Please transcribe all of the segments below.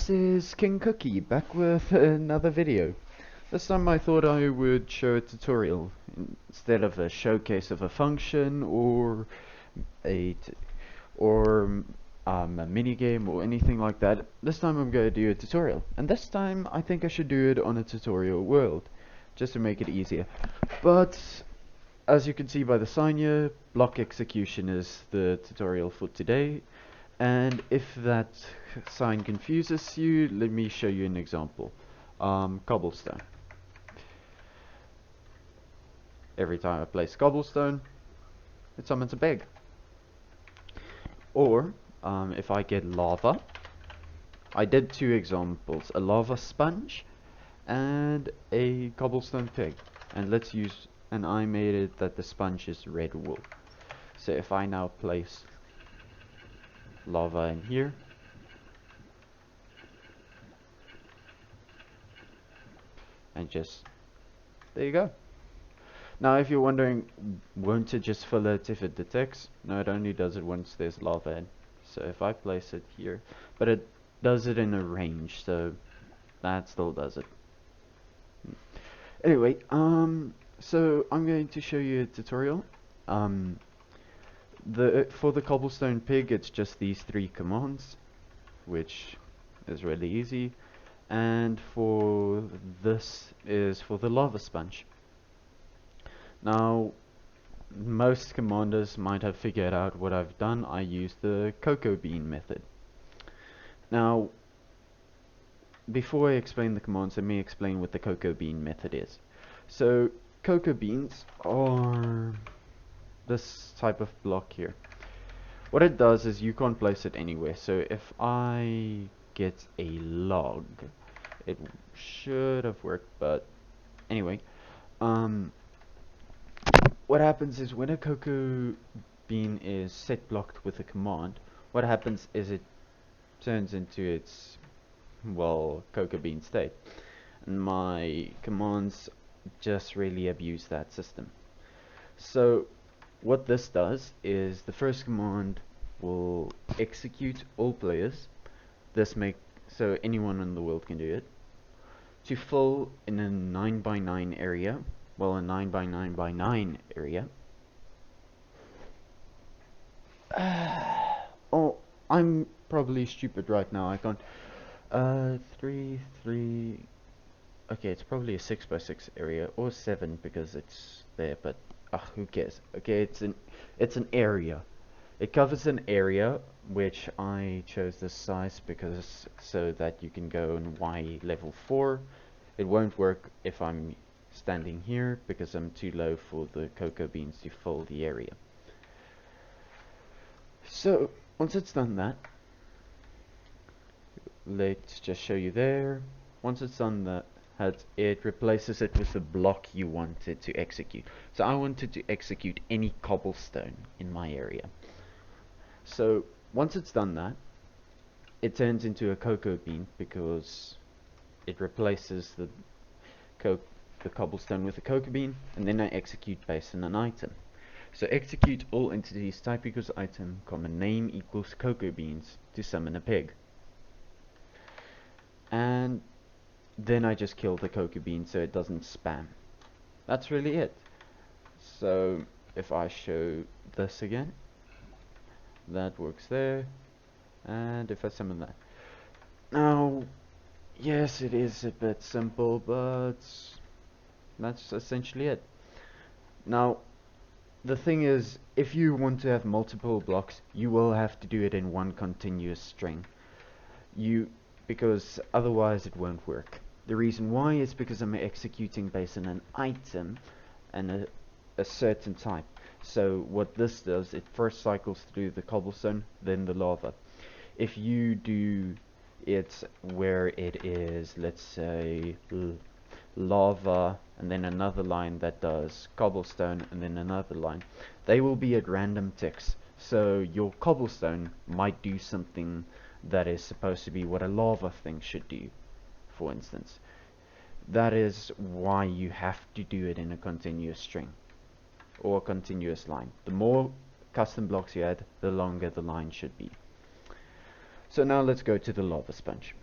This is King Cookie back with another video. This time I thought I would show a tutorial instead of a showcase of a function or a a mini game or anything like that. This time I'm going to do a tutorial, and this time I think I should do it on a tutorial world just to make it easier. But as you can see by the sign here, block execution is the tutorial for today. And if that sign confuses you, let me show you an example. Cobblestone. Every time I place cobblestone, it summons a pig. Or, if I get lava, I did two examples, a lava sponge and a cobblestone pig. And I made it that the sponge is red wool. So if I now place lava in here, and just there you go. Now if you're wondering, won't it just fill it if it detects? No, it only does it once there's lava in. So if I place it here, but it does it in a range, so that still does it. Anyway, so I'm going to show you a tutorial. For the cobblestone pig, it's just these three commands, which is really easy. And for this is for the lava sponge. Now, most commanders might have figured out what I've done. I used the cocoa bean method. Now, before I explain the commands, let me explain what the cocoa bean method is. So, cocoa beans are this type of block here. What it does is you can't place it anywhere. So if I get a log, it should have worked, but anyway, what happens is when a cocoa bean is set blocked with a command, what happens is it turns into its, well, cocoa bean state, and my commands just really abuse that system. So what this does is the first command will execute all players, so anyone in the world can do it, to fill in a 9x9 area, well, a 9x9x9 area. Oh, I'm probably stupid right now, I can't, 3, okay, it's probably a 6x6 area, or 7 because it's there, but who cares? Okay, it's an area. It covers an area, which I chose this size because so that you can go in Y level 4. It won't work if I'm standing here because I'm too low for the cocoa beans to fill the area. So once it's done that, let's just show you there. Once it's done that, it replaces it with the block you wanted to execute. So I wanted to execute any cobblestone in my area. So once it's done that, it turns into a cocoa bean because it replaces the cobblestone with a cocoa bean, and then I execute based on an item. So execute all entities type equals item, comma name equals cocoa beans to summon a pig. And then I just kill the cocoa bean so it doesn't spam. That's really it. So if I show this again, that works there, and if I summon that. Now, yes, it is a bit simple, but that's essentially it. Now, the thing is, if you want to have multiple blocks, you will have to do it in one continuous string. Because otherwise it won't work. The reason why is because I'm executing based on an item and a certain type. So what this does, it first cycles through the cobblestone, then the lava. If you do it where it is, let's say, lava, and then another line that does cobblestone, and then another line, they will be at random ticks. So your cobblestone might do something that is supposed to be what a lava thing should do, for instance. That is why you have to do it in a continuous string or a continuous line. The more custom blocks you add, the longer the line should be. So now let's go to the lava sponge.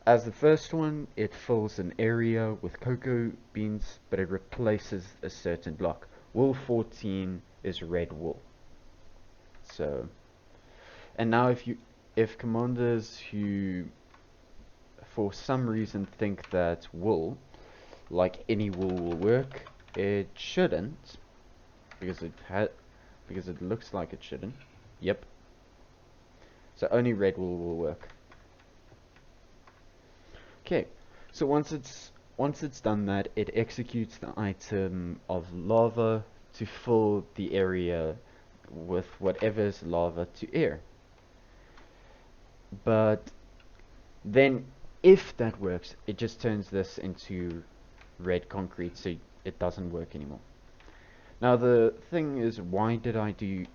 As the first one, it fills an area with cocoa beans, but it replaces a certain block. Wool 14 is red wool. So, and now if commanders who for some reason think that wool, like any wool, will work, it shouldn't, because it looks like it shouldn't. Yep. So only red wool will work. Okay. So once it's done that, it executes the item of lava to fill the area with whatever's lava to air. But then if that works, it just turns this into red concrete, so it doesn't work anymore. Now the thing is, why did I do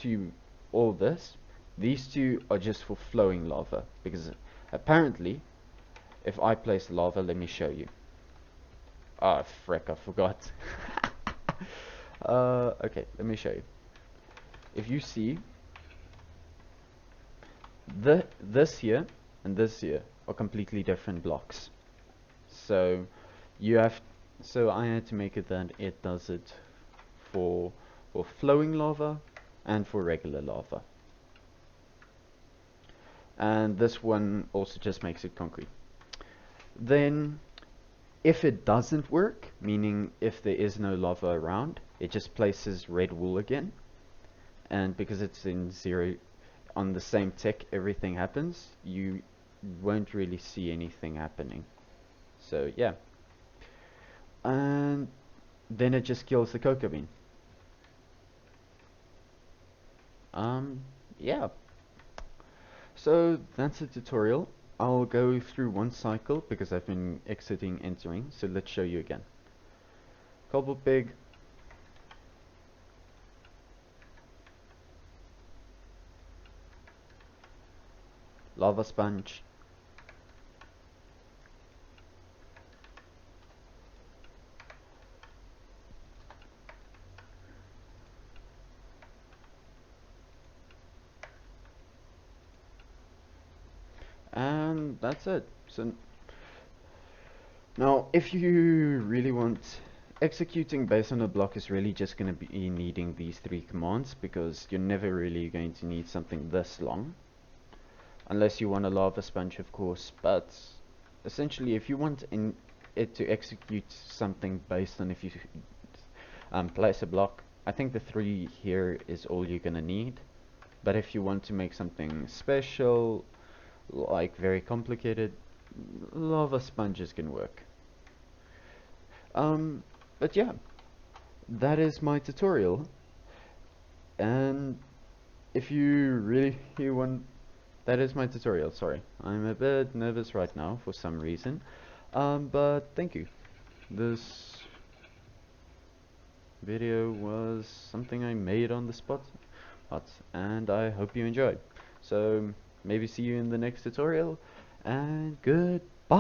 to all this? These two are just for flowing lava, because apparently if I place lava, let me show you. Ah, frick, I forgot. Okay, let me show you. If you see, this here and this here are completely different blocks. So I had to make it that it does it for flowing lava and for regular lava. And this one also just makes it concrete. Then if it doesn't work, meaning if there is no lava around, it just places red wool again. And because it's in zero, on the same tick, everything happens, you won't really see anything happening. So yeah. And then it just kills the cocoa bean. Yeah. So that's the tutorial. I'll go through one cycle because I've been exiting, entering, so let's show you again. Cobble pig. Lava sponge. And that's it. So now if you really want, executing based on a block is really just going to be needing these three commands, because you're never really going to need something this long, unless you want a lava sponge, of course. But essentially, if you want it to execute something based on if you place a block, I think the three here is all you're gonna need. But if you want to make something special, like very complicated, lava sponges can work. But yeah, that is my tutorial. And if you really want, that is my tutorial. Sorry, I'm a bit nervous right now for some reason. But thank you. This video was something I made on the spot, and I hope you enjoyed. So maybe see you in the next tutorial, and good